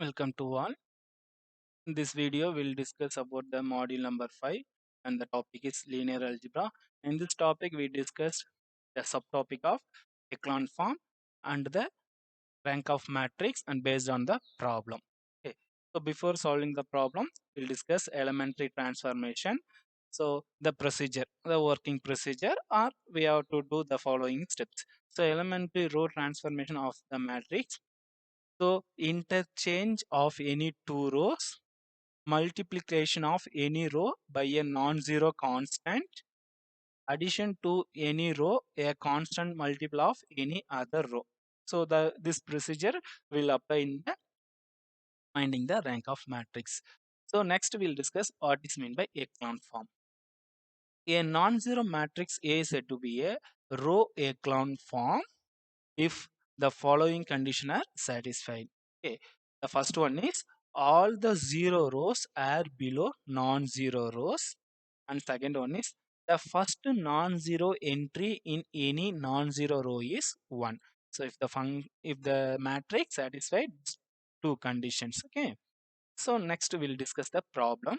Welcome to all. In this video, we'll discuss about the module number 5 and the topic is linear algebra. In this topic, we discussed the subtopic of echelon form and the rank of matrix and based on the problem. Okay. So before solving the problem, we'll discuss elementary transformation. So the procedure, the working procedure, or we have to do the following steps. So elementary row transformation of the matrix. So interchange of any two rows, multiplication of any row by a non-zero constant, addition to any row a constant multiple of any other row. So the this procedure will apply in the finding the rank of matrix. So next we'll discuss what is meant by echelon form. A non-zero matrix A is said to be a row echelon form if the following condition are satisfied. Okay. The first one is all the zero rows are below non-zero rows, and second one is the first non-zero entry in any non-zero row is 1. So if the matrix satisfied two conditions. Okay. So next we'll discuss the problem.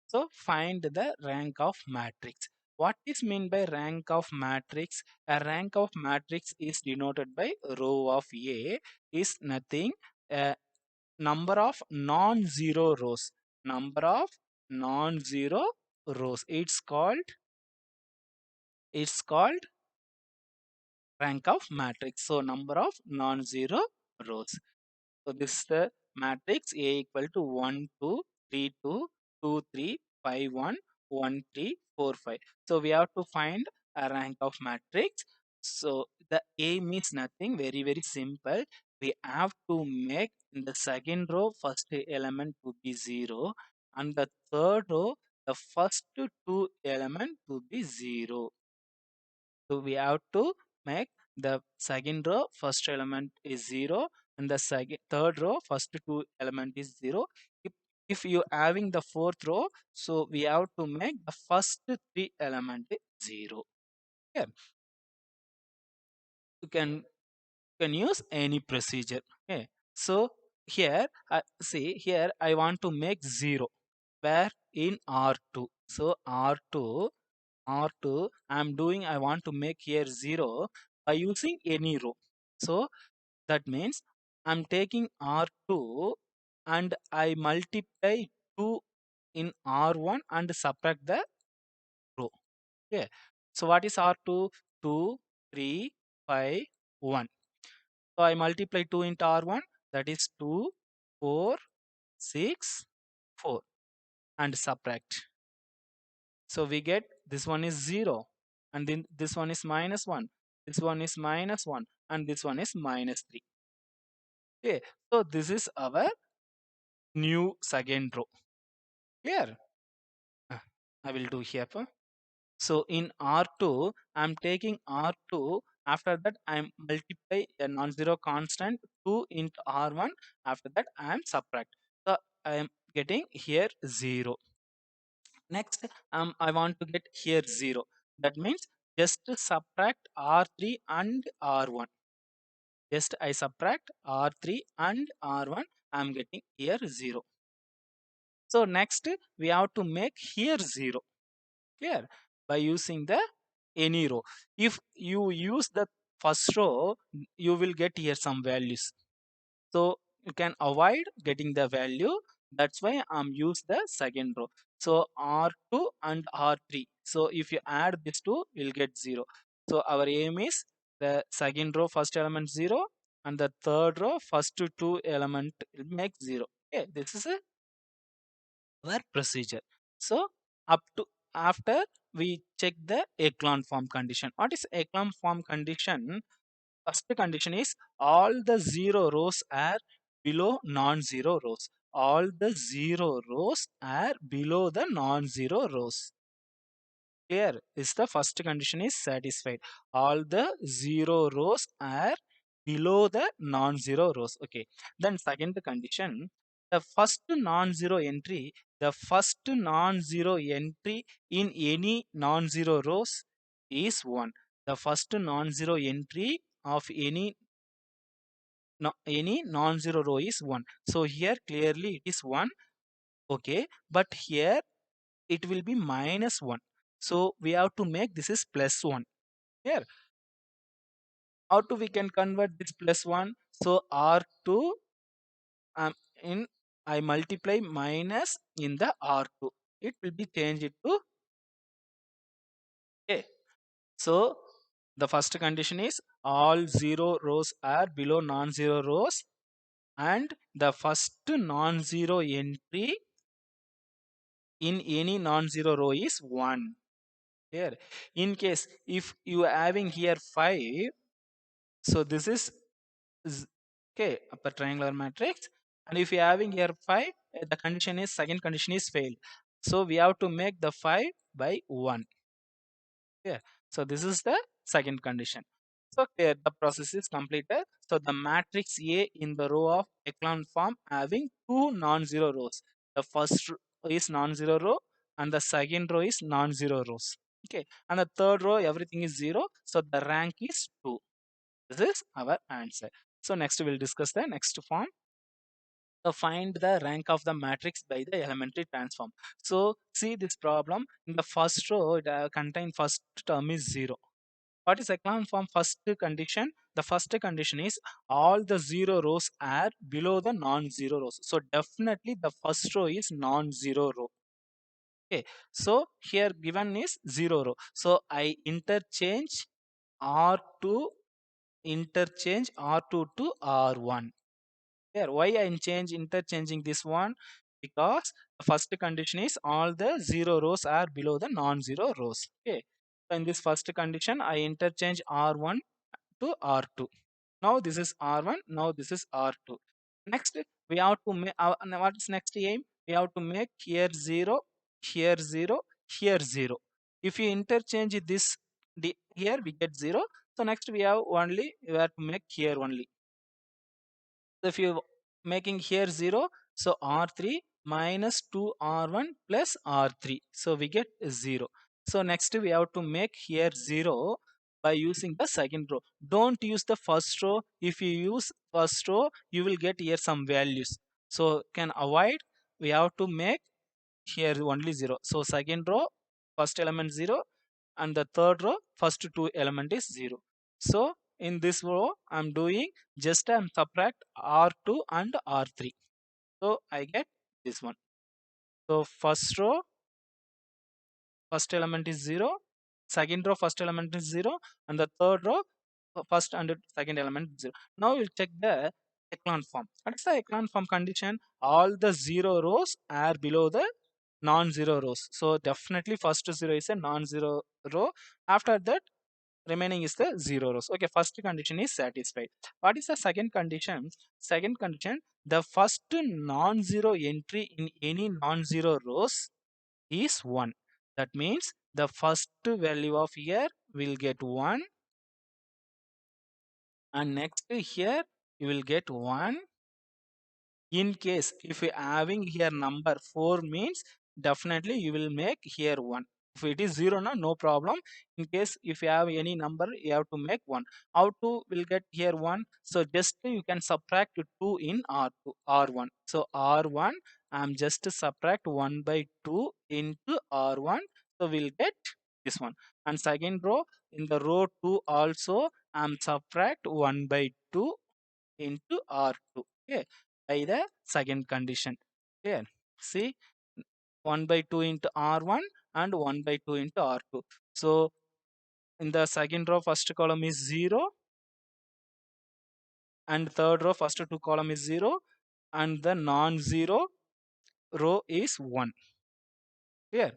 So find the rank of matrix. What is meant by rank of matrix? A rank of matrix is denoted by row of A is nothing number of non-zero rows. Number of non-zero rows. It's called rank of matrix. So number of non-zero rows. So this is the matrix A equal to 1, 2, 3, 2, 2, 3, 5, 1, 1, 3, 4, 5. So we have to find a rank of matrix. So the aim is nothing, very, very simple. We have to make in the second row first element to be 0 and the third row the first two element to be 0. So we have to make the second row first element is 0 and the third row first two element is 0. If you having the fourth row, so we have to make the first three element is 0. Yeah. You can use any procedure. Okay. So here see here I want to make 0 where in R2. So R2 I'm doing I want to make here 0 by using any row. So that means I'm taking R2 and I multiply 2 in R1 and subtract the row. Okay. So what is R2? 2, 3, 5, 1. So I multiply 2 into R1, that is 2, 4, 6, 4 and subtract. So we get this one is 0 and then this one is minus 1, this one is minus 1 and this one is minus 3. Okay, so this is our new second row. Clear? Uh, I will do here. So in R2, I'm taking R2. After that, I'm multiply a non-zero constant 2 into R1. After that, I am subtract. So I am getting here 0. Next, I want to get here 0. That means just to subtract R3 and R1. Just I subtract R3 and R1. I'm getting here 0. So next, we have to make here 0. Clear? By using the any row. If you use the first row, you will get here some values. So you can avoid getting the value. That's why I'm use the second row. So R2 and R3. So if you add these two, you'll get 0. So our aim is the second row first element 0 and the third row first two element will make 0. Okay, this is our procedure. So up to after we check the echelon form condition. What is echelon form condition? First condition is all the zero rows are below non-zero rows. All the zero rows are below the non-zero rows. Clear? Is the first condition is satisfied. All the zero rows are below the non-zero rows. Okay. Then second condition, the first non-zero entry in any non-zero rows is 1. The first non-zero entry of any no, any non-zero row is 1. So here clearly it is 1. Okay, but here it will be minus 1. So we have to make this is plus 1 here. How to we can convert this plus 1? So R2 in I multiply minus in the R2. It will be changed to A. So the first condition is all zero rows are below non-zero rows, and the first non-zero entry in any non-zero row is 1. Here, in case if you are having here 5, so this is z- okay, upper triangular matrix, and if you are having here 5, the condition is second condition is failed. So we have to make the 5 by 1. Yeah. So this is the second condition. So here the process is completed. So the matrix A in the row of echelon form having two non-zero rows. The first is non-zero row and the second row is non-zero rows. Okay. And the third row everything is 0. So the rank is 2. This is our answer. So next we'll discuss the next form. So find the rank of the matrix by the elementary transform. So see this problem in the first row it contain first term is 0. What is echelon form first condition? The first condition is all the zero rows are below the non-zero rows. So definitely the first row is non-zero row. Okay. So here given is zero row. So I interchange R2 interchange R2 to R1. Here, why I change interchanging this one? Because the first condition is all the zero rows are below the non-zero rows. Okay. So in this first condition, I interchange R1 to R2. Now this is R1. Now this is R2. Next, we have to make what is next aim? We have to make here 0, here 0, here 0. If you interchange this here, we get 0. So next we have only we have to make here only. So if you making here 0, so R3 minus 2R1 plus R3. So we get 0. So next we have to make here 0 by using the second row. Don't use the first row. If you use first row, you will get here some values. So can avoid, we have to make here only 0. So second row, first element 0, and the third row, first two element is 0. So in this row, I'm doing just I'm subtract R2 and R3. So I get this one. So first row, first element is 0, second row, first element is 0, and the third row, first and second element is 0. Now we'll check the echelon form. What is the echelon form condition? All the 0 rows are below the non-zero rows. So definitely first 0 is a non-zero row. After that, remaining is the 0 rows. Okay, first condition is satisfied. What is the second condition? Second condition, the first non-zero entry in any non-zero rows is 1. That means the first value of here will get 1, and next here you will get 1. In case if you having here number 4 means definitely you will make here 1. If it is 0 now, no problem. In case if you have any number you have to make 1. How to will get here 1? So just you can subtract 2 in R2 R1. So R1 I'm just subtract 1 by 2 into R1. So we'll get this one. And second row, in the row 2 also I'm subtract 1 by 2 into R2. Okay, by the second condition. Here, see 1 by 2 into R1 and 1 by 2 into R2. So in the second row, first column is 0, and third row, first two column is 0, and the non-zero row is 1. Here,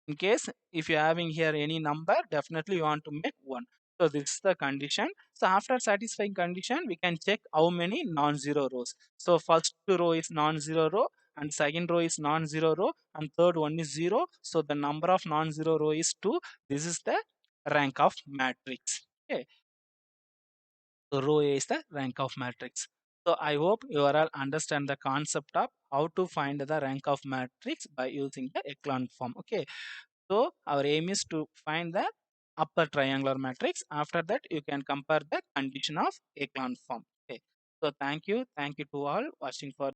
in case if you're having here any number, definitely you want to make 1. So this is the condition. So after satisfying condition, we can check how many non-zero rows. So first row is non-zero row, and second row is non-zero row, and third one is 0. So the number of non-zero row is 2. This is the rank of matrix. Okay. So row A is the rank of matrix. So I hope you all understand the concept of how to find the rank of matrix by using the echelon form. Okay. So our aim is to find the upper triangular matrix. After that, you can compare the condition of echelon form. Okay. So thank you to all watching for